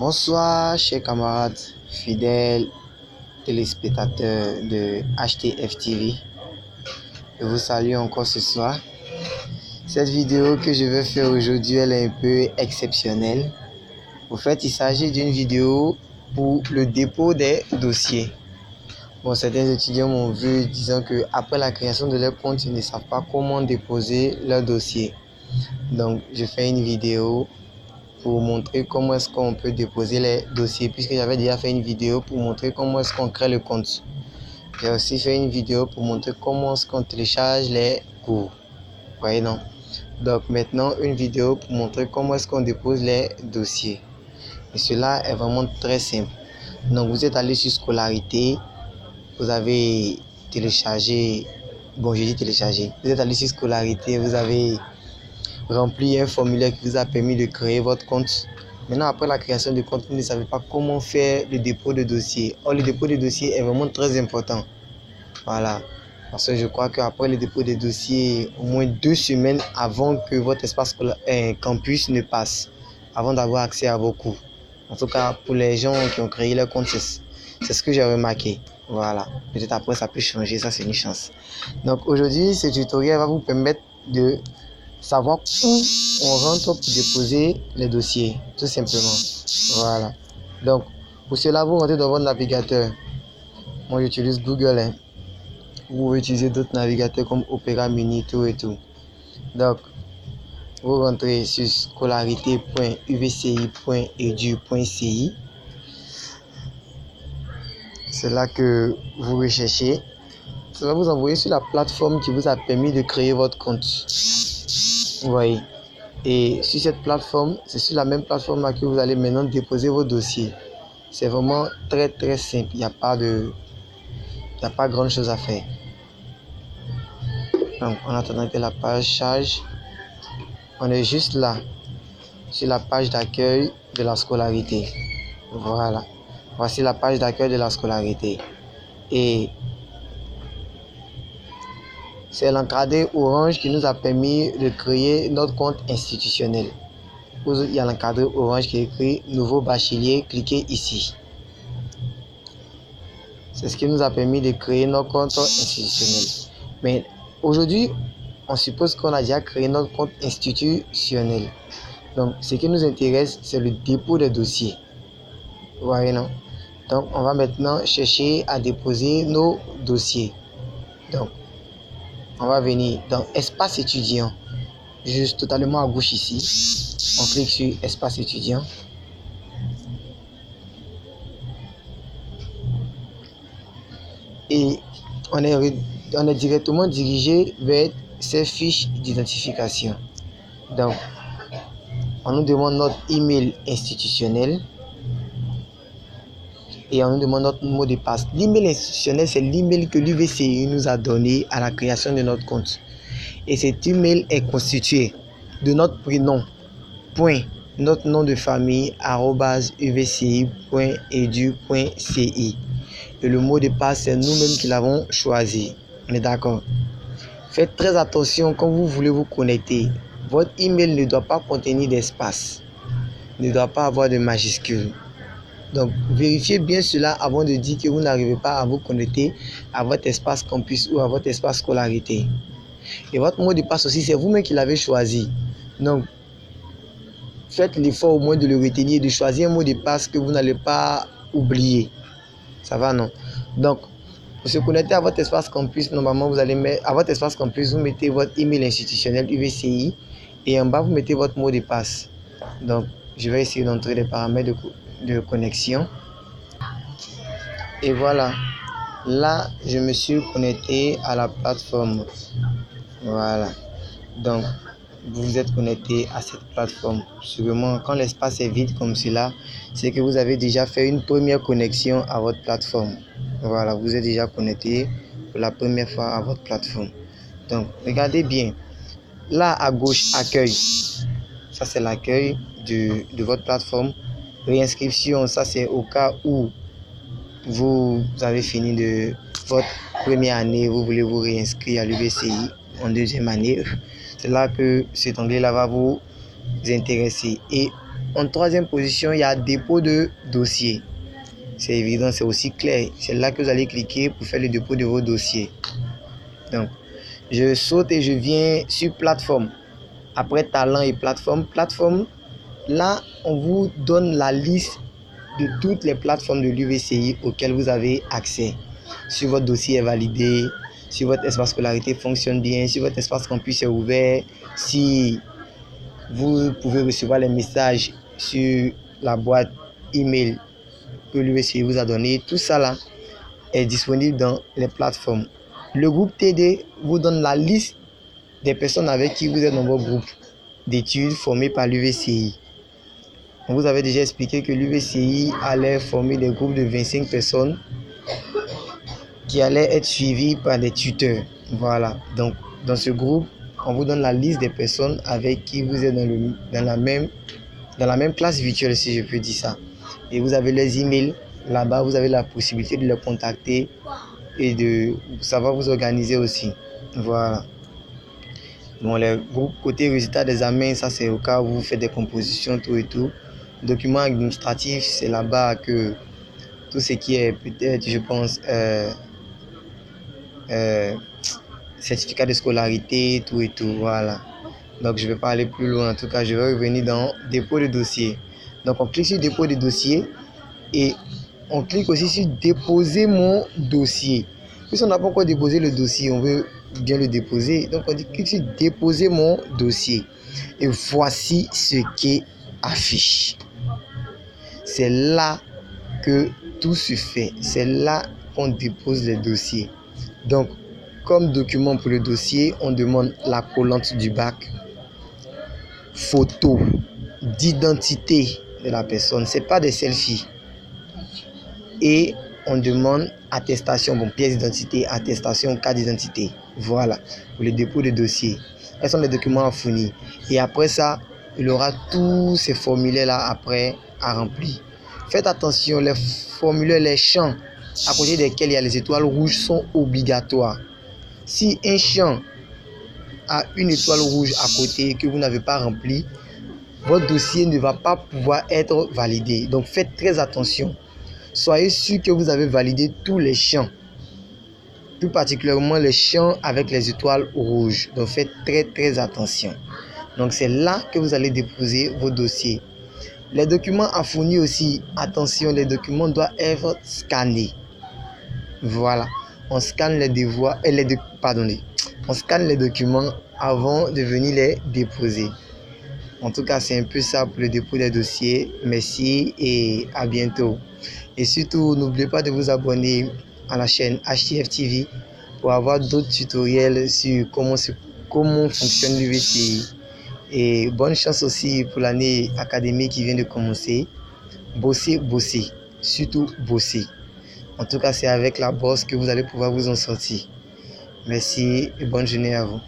Bonsoir, chers camarades, fidèles téléspectateurs de HTF TV. Je vous salue encore ce soir. Cette vidéo que je vais faire aujourd'hui, elle est un peu exceptionnelle. En fait, il s'agit d'une vidéo pour le dépôt des dossiers. Bon, certains étudiants m'ont vu disant que après la création de leur compte, ils ne savent pas comment déposer leur dossier. Donc, je fais une vidéo pour montrer comment est-ce qu'on peut déposer les dossiers, puisque j'avais déjà fait une vidéo pour montrer comment est-ce qu'on crée le compte. J'ai aussi fait une vidéo pour montrer comment est-ce qu'on télécharge les cours. Vous voyez, non? Donc maintenant, une vidéo pour montrer comment est-ce qu'on dépose les dossiers. Et cela est vraiment très simple. Donc vous êtes allé sur Scolarité, vous avez téléchargé, bon je dis téléchargé, vous êtes allé sur Scolarité, vous avez rempli un formulaire qui vous a permis de créer votre compte. Maintenant, après la création du compte, vous ne savez pas comment faire le dépôt de dossier. Or, le dépôt de dossier est vraiment très important. Voilà. Parce que je crois qu'après le dépôt des dossiers, au moins 2 semaines avant que votre espace campus ne passe, avant d'avoir accès à vos cours. En tout cas, pour les gens qui ont créé leur compte, c'est ce que j'ai remarqué. Voilà. Peut-être après, ça peut changer, ça c'est une chance. Donc aujourd'hui, ce tutoriel va vous permettre de savoir où on rentre pour déposer les dossiers, tout simplement. Voilà. Donc, pour cela, vous rentrez dans votre navigateur. Moi, j'utilise Google. Vous pouvez utiliser d'autres navigateurs comme Opera Mini, tout et tout. Donc, vous rentrez sur scolarité.uvci.edu.ci. C'est là que vous recherchez. Ça va vous envoyer sur la plateforme qui vous a permis de créer votre compte. Vous voyez. Et sur cette plateforme, c'est sur la même plateforme là que vous allez maintenant déposer vos dossiers. C'est vraiment très très simple. Il n'y a pas grande chose à faire. Donc, en attendant que la page charge, on est juste là, sur la page d'accueil de la scolarité. Voilà. Voici la page d'accueil de la scolarité. Et c'est l'encadré orange qui nous a permis de créer notre compte institutionnel. Il y a l'encadré orange qui est écrit nouveau bachelier, cliquez ici. C'est ce qui nous a permis de créer notre compte institutionnel. Mais aujourd'hui, on suppose qu'on a déjà créé notre compte institutionnel. Donc, ce qui nous intéresse, c'est le dépôt des dossiers. Vous voyez, non? Donc, on va maintenant chercher à déposer nos dossiers. Donc, on va venir dans Espace étudiant, juste totalement à gauche ici. On clique sur Espace étudiant. Et on est directement dirigé vers ces fiches d'identification. Donc, on nous demande notre email institutionnel et on nous demande notre mot de passe. L'email institutionnel, c'est l'email que l'UVCI nous a donné à la création de notre compte. Et cet email est constitué de notre prénom, point, notre nom de famille, @uvci.edu.ci. Et le mot de passe, c'est nous-mêmes qui l'avons choisi. On est d'accord? Faites très attention quand vous voulez vous connecter. Votre email ne doit pas contenir d'espace, ne doit pas avoir de majuscules. Donc, vérifiez bien cela avant de dire que vous n'arrivez pas à vous connecter à votre espace campus ou à votre espace scolarité. Et votre mot de passe aussi, c'est vous-même qui l'avez choisi. Donc, faites l'effort au moins de le retenir, de choisir un mot de passe que vous n'allez pas oublier. Ça va, non? Donc, pour se connecter à votre espace campus, normalement, vous allez mettre à votre espace campus, vous mettez votre email institutionnel UVCI et en bas, vous mettez votre mot de passe. Donc, je vais essayer d'entrer les paramètres de connexion. Et voilà. Là, je me suis connecté à la plateforme. Voilà. Donc, vous vous êtes connecté à cette plateforme. Sûrement, quand l'espace est vide comme cela, c'est que vous avez déjà fait une première connexion à votre plateforme. Voilà, vous êtes déjà connecté pour la première fois à votre plateforme. Donc, regardez bien. Là, à gauche, accueil. Ça, c'est l'accueil de votre plateforme. Réinscription, ça, c'est au cas où vous avez fini de votre première année, vous voulez vous réinscrire à l'UVCI en deuxième année. C'est là que cet onglet-là va vous intéresser. Et En troisième position, il y a dépôt de dossier. C'est évident, c'est aussi clair. C'est là que vous allez cliquer pour faire le dépôt de vos dossiers. Donc, je saute et je viens sur plateforme. Après talent et plateforme. Plateforme, là, on vous donne la liste de toutes les plateformes de l'UVCI auxquelles vous avez accès. Si votre dossier est validé, si votre espace scolarité fonctionne bien, si votre espace campus est ouvert, si vous pouvez recevoir les messages sur la boîte email que l'UVCI vous a donné. Tout ça là est disponible dans les plateformes. Le groupe TD vous donne la liste des personnes avec qui vous êtes dans votre groupe d'études formé par l'UVCI. On vous avait déjà expliqué que l'UVCI allait former des groupes de 25 personnes qui allaient être suivis par des tuteurs. Voilà. Donc, dans ce groupe, on vous donne la liste des personnes avec qui vous êtes dans la même classe virtuelle, si je peux dire ça. Et vous avez les emails. Là-bas, vous avez la possibilité de les contacter et de savoir vous organiser aussi. Voilà. Bon, les groupes côté résultat des examens, ça c'est au cas où vous faites des compositions, tout et tout. Documents administratifs, c'est là-bas que tout ce qui est peut-être, je pense, certificat de scolarité, tout et tout, voilà. Donc je ne vais pas aller plus loin, en tout cas je vais revenir dans dépôt de dossier. Donc on clique sur dépôt de dossier et on clique aussi sur déposer mon dossier. Puisqu'on n'a pas encore déposé le dossier, on veut bien le déposer, donc on clique sur déposer mon dossier et voici ce qui affiche. C'est là que tout se fait, c'est là qu'on dépose les dossiers. Donc comme document pour le dossier, on demande la collante du bac, photo d'identité de la personne, c'est pas des selfies, et on demande attestation, bon, pièce d'identité, attestation, carte d'identité. Voilà, pour le dépôt de dossier. Quels sont les documents à fournir? Et après ça, il aura tous ces formulaires-là après à remplir. Faites attention, les formulaires, les champs à côté desquels il y a les étoiles rouges sont obligatoires. Si un champ a une étoile rouge à côté que vous n'avez pas rempli, votre dossier ne va pas pouvoir être validé. Donc faites très attention. Soyez sûr que vous avez validé tous les champs, plus particulièrement les champs avec les étoiles rouges. Donc faites très attention. Donc c'est là que vous allez déposer vos dossiers. Les documents à fournir aussi, attention, les documents doivent être scannés. Voilà, on scanne on scanne les documents avant de venir les déposer. En tout cas, c'est un peu ça pour le dépôt des dossiers. Merci et à bientôt. Et surtout, n'oubliez pas de vous abonner à la chaîne HTF TV pour avoir d'autres tutoriels sur comment fonctionne l'UVCI. Et bonne chance aussi pour l'année académique qui vient de commencer. Bossez, surtout bossez. En tout cas, c'est avec la bosse que vous allez pouvoir vous en sortir. Merci et bonne journée à vous.